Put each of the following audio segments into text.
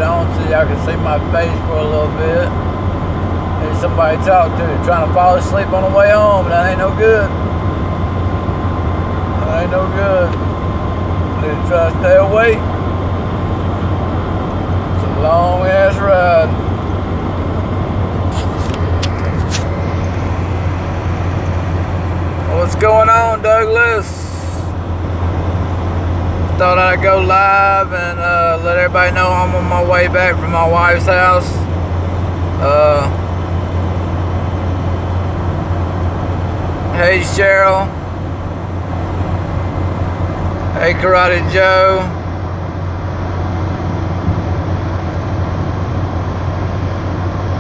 light on so y'all can see my face for a little bit. Need somebody to talk to. Trying to fall asleep on the way home. That ain't no good. That ain't no good. Need to try to stay awake. It's a long ass ride. What's going on, Douglas? Thought I'd go live and let everybody know I'm on my way back from my wife's house. Hey Cheryl. Hey Karate Joe.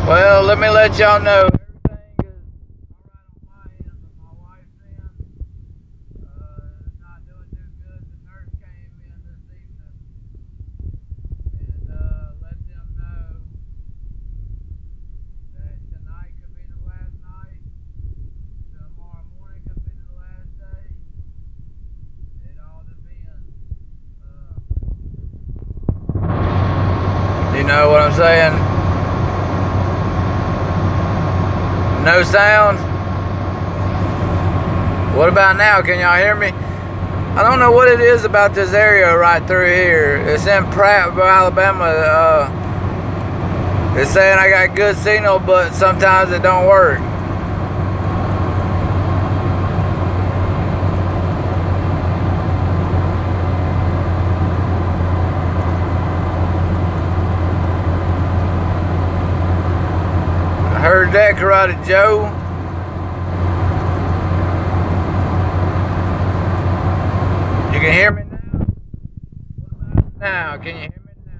Well, let me let y'all know. You know what I'm saying? No sound? What about now? Can y'all hear me? I don't know what it is about this area right through here. It's in Prattville, Alabama. It's saying I got good signal, but sometimes it don't work. Heard that, Karate Joe. You can hear me now? What about now? Can you hear me now?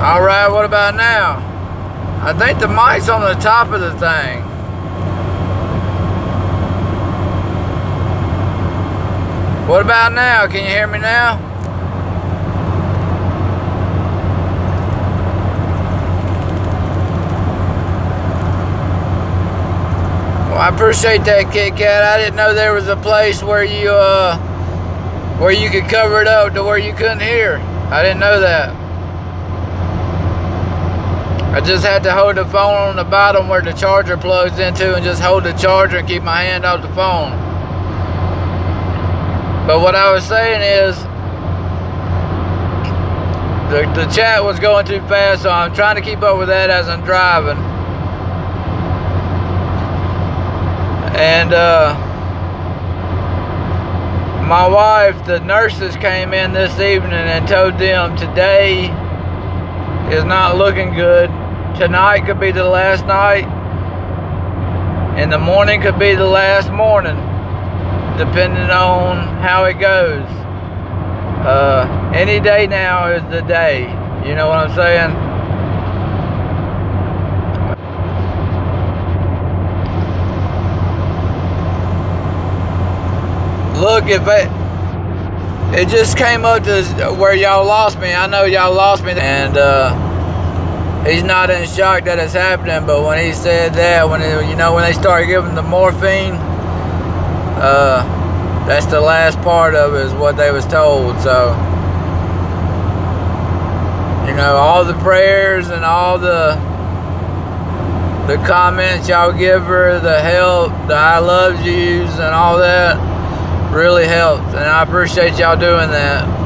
Alright, what about now? I think the mic's on the top of the thing. What about now? Can you hear me now? Well, I appreciate that, Kit Kat. I didn't know there was a place where you could cover it up to where you couldn't hear. I didn't know that. I just had to hold the phone on the bottom where the charger plugs into and just hold the charger and keep my hand off the phone. But what I was saying is, the chat was going too fast, so I'm trying to keep up with that as I'm driving. And my wife, the nurses came in this evening and told them today is not looking good. Tonight could be the last night, and the morning could be the last morning, depending on how it goes. Any day now is the day. You know what I'm saying? Look, if it just came up to where y'all lost me. I know y'all lost me, and he's not in shock that it's happening, but when he said that, when they started giving the morphine, that's the last part of it is what they was told. So You know, all the prayers and all the comments y'all give her, the help, the I love yous and all that really helps, and I appreciate y'all doing that.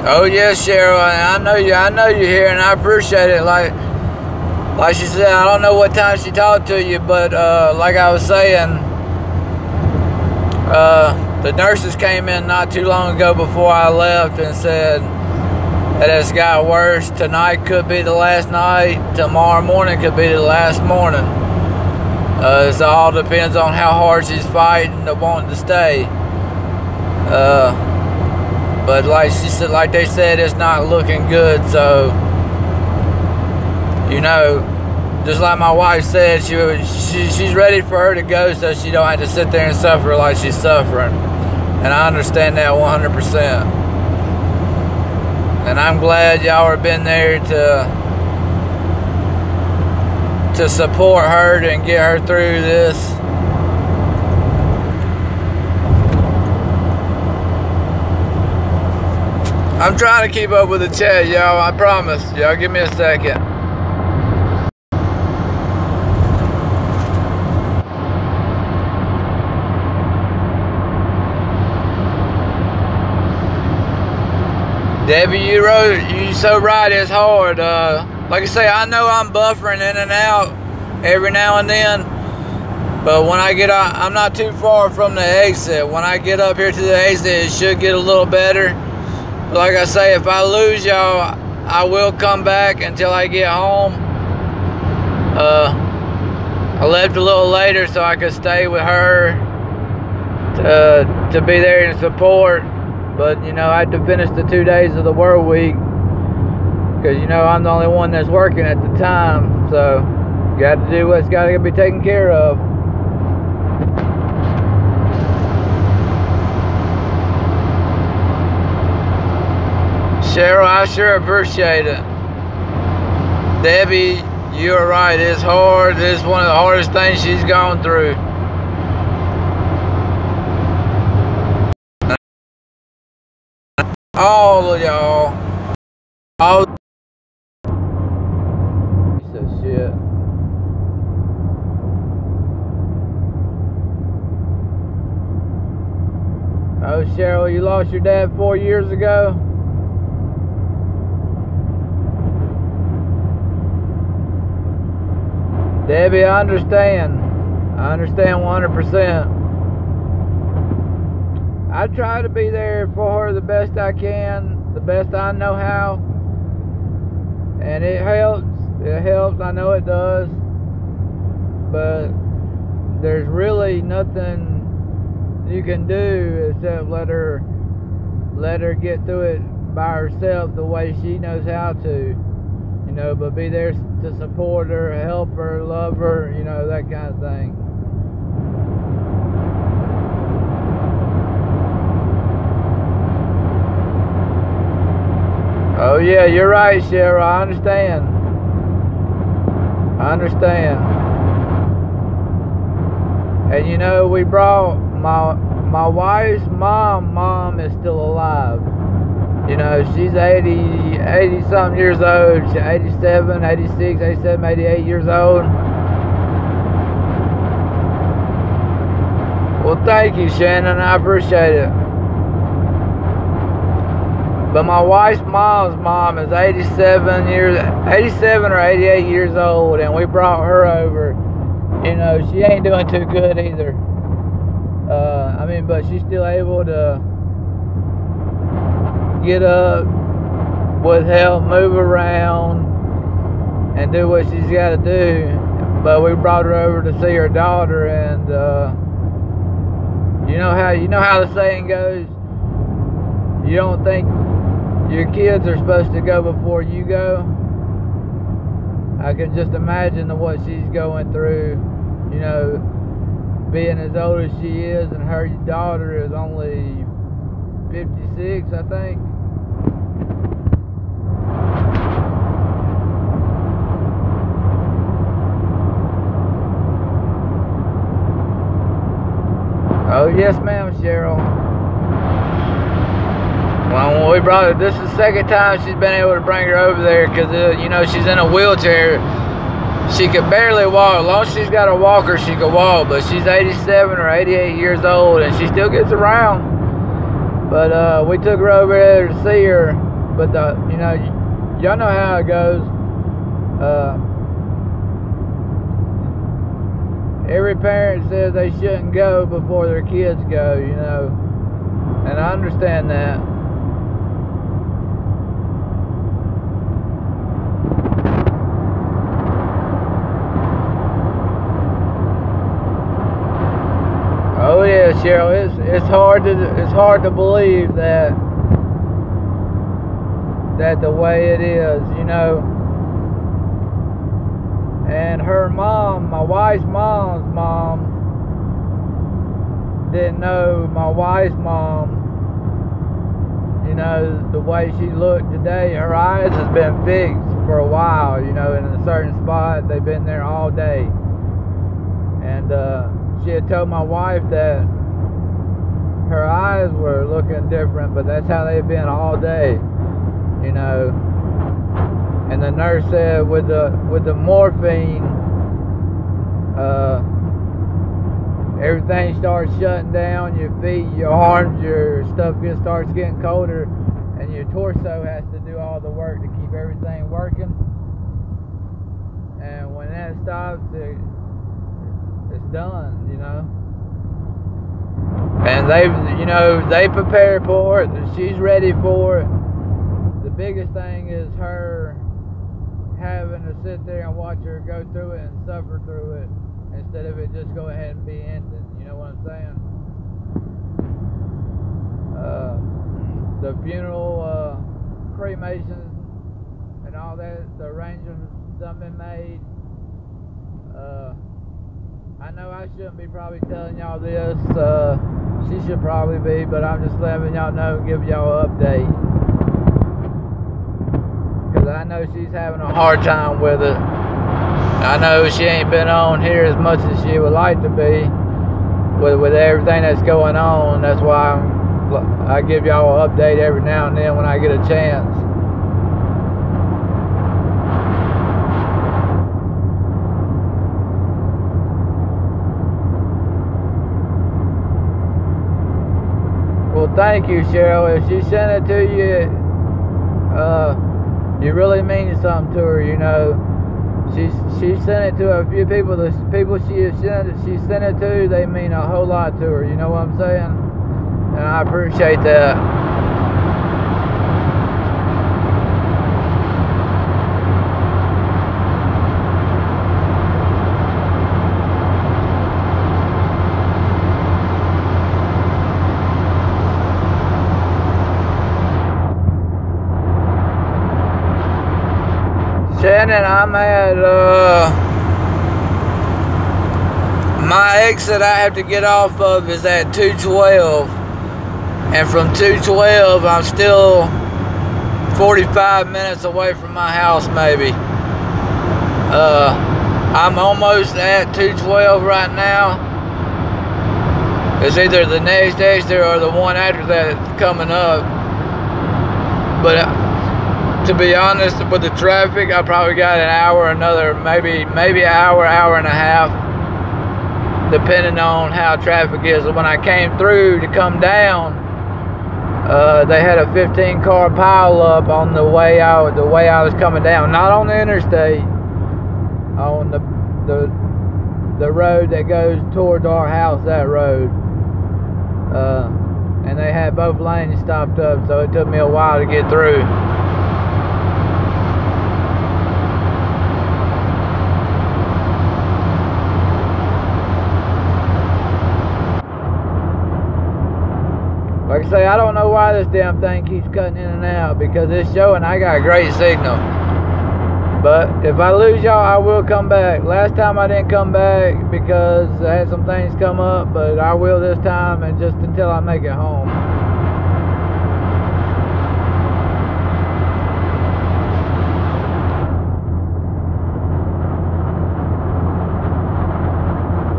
Oh yes, Cheryl, I know you're here, and I appreciate it. Like she said, I don't know what time she talked to you, but like I was saying, the nurses came in not too long ago before I left and said that it's got worse. Tonight could be the last night. Tomorrow morning could be the last morning. It all depends on how hard she's fighting to wanting to stay. But like she said, like they said, it's not looking good. So, you know, just like my wife said, she's ready for her to go so she don't have to sit there and suffer like she's suffering. And I understand that 100%. And I'm glad y'all have been there to support her and get her through this. I'm trying to keep up with the chat, y'all. I promise. Y'all give me a second. Debbie, you so right. It's hard. Like I say, I know I'm buffering in and out every now and then. But when I get out, I'm not too far from the exit. When I get up here to the exit, it should get a little better. But like I say, if I lose y'all, I will come back until I get home. I left a little later so I could stay with her to be there and support. But, you know, I had to finish the 2 days of the work week because, you know, I'm the only one that's working at the time. So, got to do what's got to be taken care of. Cheryl, I sure appreciate it. Debbie, you're right. It's hard. It's one of the hardest things she's gone through. All of y'all. All piece of shit. Oh, Cheryl, you lost your dad 4 years ago? Debbie, I understand. I understand 100%. I try to be there for her the best I can, the best I know how. And it helps. It helps. I know it does. But there's really nothing you can do except let her get through it by herself the way she knows how to. You know, but be there to support her, help her, love her, you know, that kind of thing. Oh yeah, you're right, Cheryl. I understand. I understand. And you know, we brought my wife's mom is still alive. You know, she's 80 something years old. She's 87, 86, 87, 88 years old. Well, thank you, Shannon. I appreciate it. But my wife's mom's mom is 87 or 88 years old, and we brought her over. You know, she ain't doing too good either. But she's still able to get up with help, move around, and do what she's got to do. But we brought her over to see her daughter, and you know how the saying goes. You don't think your kids are supposed to go before you go. I can just imagine what she's going through. You know, being as old as she is, and her daughter is only 56, I think. Oh yes, ma'am, Cheryl. Well, when we brought her, this is the second time she's been able to bring her over there, because you know, she's in a wheelchair. She could barely walk. As long as she's got a walker, she could walk. But she's 87 or 88 years old, and she still gets around. But we took her over there to see her. But you know, y'all know how it goes. Every parent says they shouldn't go before their kids go, you know, and I understand that. Oh yeah, Cheryl, it's hard to believe that the way it is, you know. And her mom, my wife's mom's mom, didn't know my wife's mom. You know, the way she looked today, her eyes has been fixed for a while, you know, in a certain spot. They've been there all day. And she had told my wife that her eyes were looking different, but that's how they've been all day, you know. And the nurse said with the morphine, everything starts shutting down. Your feet, your arms, your stuff starts getting colder, and your torso has to do all the work to keep everything working. And when that stops, it's done, you know. And they prepared for it. She's ready for it. The biggest thing is her having to sit there and watch her go through it and suffer through it, instead of it just go ahead and be ended. You know what I'm saying? The funeral, cremations, and all that, the arrangements done been made. I know I shouldn't be probably telling y'all this. She should probably be, but I'm just letting y'all know, give y'all an update. I know she's having a hard time with it. I know she ain't been on here as much as she would like to be with everything that's going on. That's why I give y'all an update every now and then when I get a chance. Well, thank you, Cheryl. If she sent it to you, you really mean something to her, you know. She sent it to a few people. The people she sent it to, they mean a whole lot to her. You know what I'm saying? And I appreciate that. Shannon, I'm at my exit I have to get off of is at 212, and from 212 I'm still 45 minutes away from my house, maybe. I'm almost at 212 right now. It's either the next exit or the one after that coming up, but to be honest, with the traffic, I probably got an hour, maybe an hour and a half, depending on how traffic is. When I came through to come down, they had a 15-car pileup on the way out. The way I was coming down, not on the interstate, on the road that goes towards our house. That road, and they had both lanes stopped up, so it took me a while to get through. Like I say, I don't know why this damn thing keeps cutting in and out, because it's showing I got a great signal. But if I lose y'all, I will come back. Last time I didn't come back because I had some things come up, but I will this time, and just until I make it home.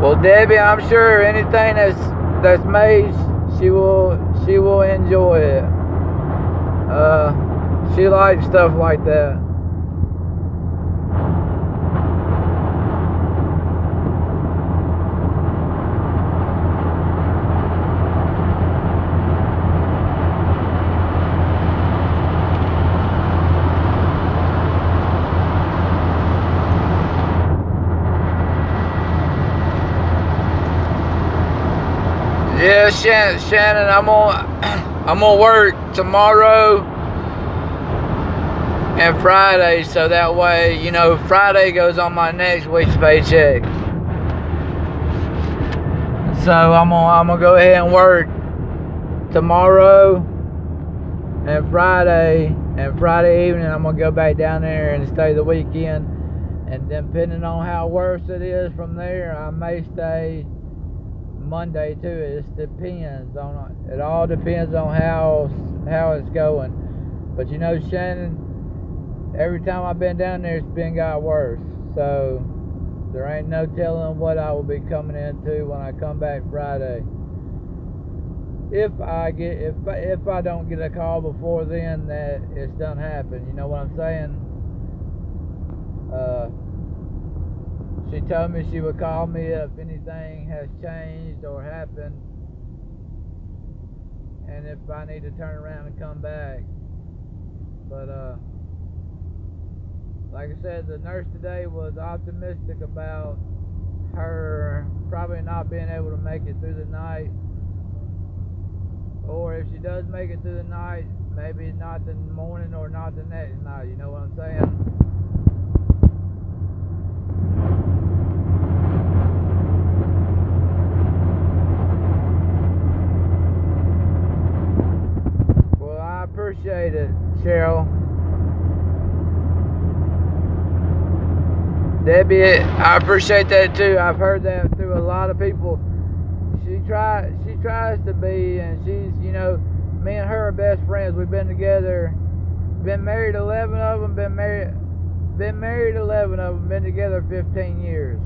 Well, Debbie, I'm sure anything that's made, she will enjoy it. She likes stuff like that. Yeah, Shannon, I'm gonna work tomorrow and Friday, so that way, you know, Friday goes on my next week's paycheck. So I'm gonna go ahead and work tomorrow and Friday evening. I'm gonna go back down there and stay the weekend, and depending on how worse it is from there, I may stay Monday too. It depends on it. All depends on how it's going. But you know, Shannon, every time I've been down there, it's got worse. So there ain't no telling what I will be coming into when I come back Friday. If I don't get a call before then that it's done happened, you know what I'm saying? She told me she would call me if anything has changed or happened, and if I need to turn around and come back. But like I said, the nurse today was optimistic about her probably not being able to make it through the night, or if she does make it through the night, maybe not the morning or not the next night. You know what I'm saying? Appreciate it, Cheryl. Debbie, I appreciate that too. I've heard that through a lot of people. She tries to be, and she's, you know, me and her are best friends. We've been together, been married 11 of them, been married 11 of them, been together 15 years.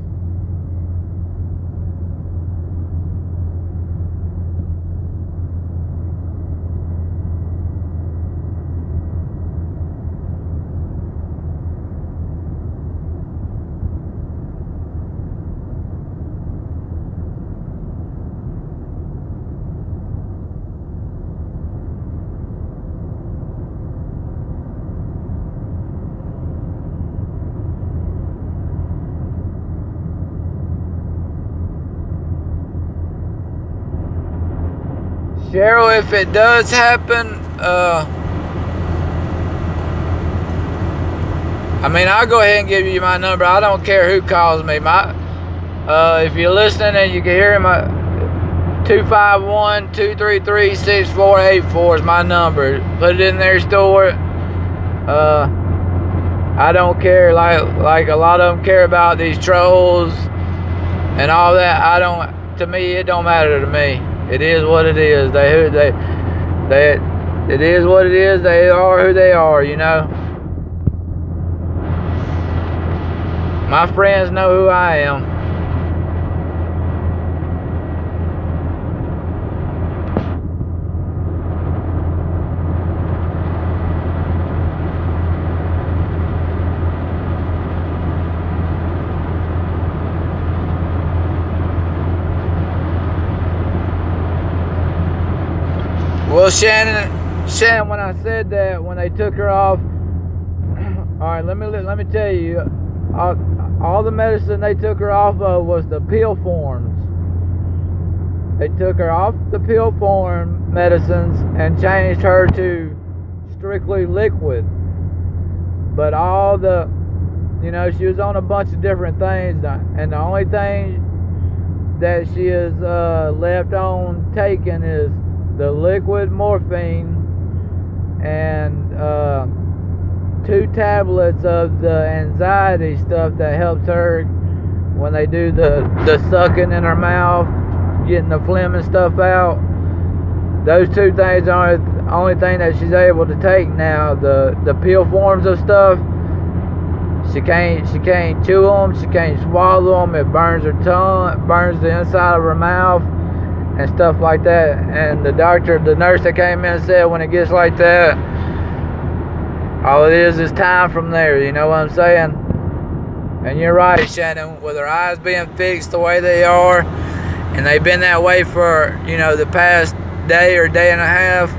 Cheryl, if it does happen, I mean, I'll go ahead and give you my number. I don't care who calls me. If you're listening and you can hear him, 251-233-6484 is my number. Put it in their store. I don't care like a lot of them care about these trolls and all that. To me, it don't matter to me. It is what it is. It is what it is. They are who they are, you know. My friends know who I am. Well, Shannon, when I said that, when they took her off, all right, let me tell you, all the medicine they took her off of was the pill forms. They took her off the pill form medicines and changed her to strictly liquid. But all the, you know, she was on a bunch of different things, and the only thing that she is left on taking is the liquid morphine and 2 tablets of the anxiety stuff that helps her when they do the sucking in her mouth, getting the phlegm and stuff out. Those 2 things are the only thing that she's able to take now. The pill forms of stuff, she can't chew them, she can't swallow them. It burns her tongue, it burns the inside of her mouth and stuff like that. And the nurse that came in said when it gets like that, all it is time from there. You know what I'm saying? And you're right, Shannon, with her eyes being fixed the way they are, and they've been that way for, the past day or day and a half.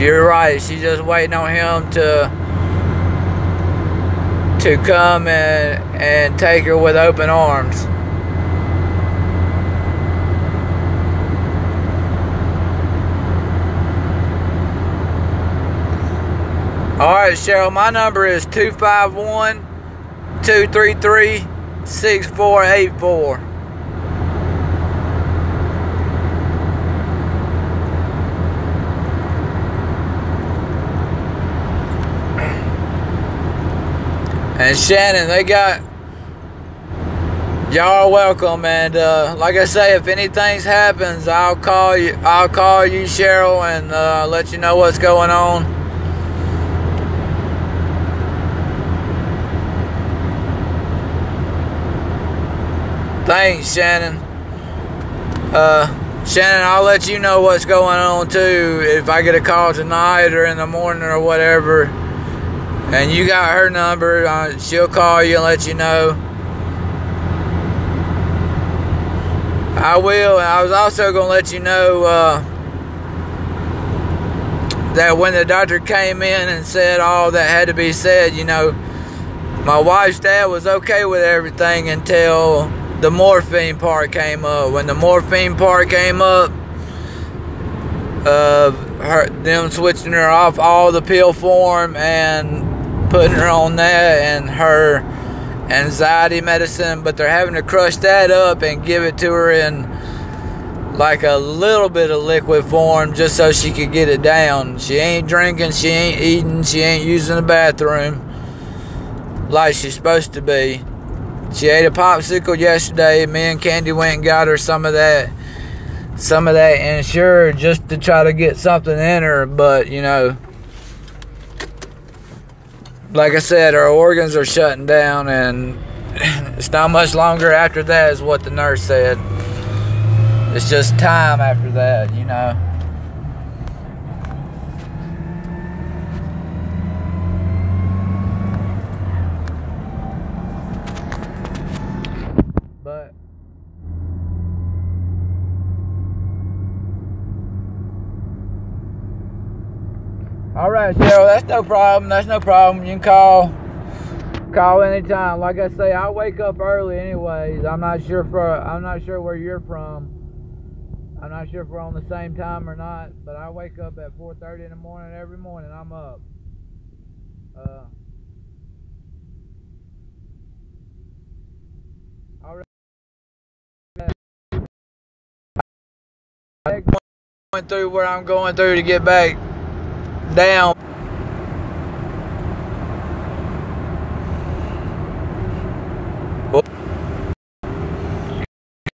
You're right, she's just waiting on him to come and take her with open arms. Alright, Cheryl, my number is 251-233-6484. And Shannon, y'all are welcome. And like I say, if anything happens, I'll call you, Cheryl, and let you know what's going on. Thanks, Shannon. Shannon, I'll let you know what's going on too if I get a call tonight or in the morning or whatever. And you got her number. She'll call you and let you know. I will. And I was also going to let you know that when the doctor came in and said all that had to be said, my wife's dad was okay with everything until the morphine part came up. When the morphine part came up, them switching her off all the pill form and putting her on that and her anxiety medicine, but they're having to crush that up and give it to her in like a little bit of liquid form just so she could get it down. She ain't drinking, she ain't eating, she ain't using the bathroom like she's supposed to be. She ate a popsicle yesterday. Me and Candy went and got her some of that insured just to try to get something in her, but like I said, her organs are shutting down, and it's not much longer after that is what the nurse said. It's just time after that, But alright, Cheryl, that's no problem. You can call anytime. Like I say, I wake up early anyways. I'm not sure where you're from. I'm not sure if we're on the same time or not, but I wake up at 4:30 in the morning every morning. I'm up. Alright. Going through where I'm going through to get back down.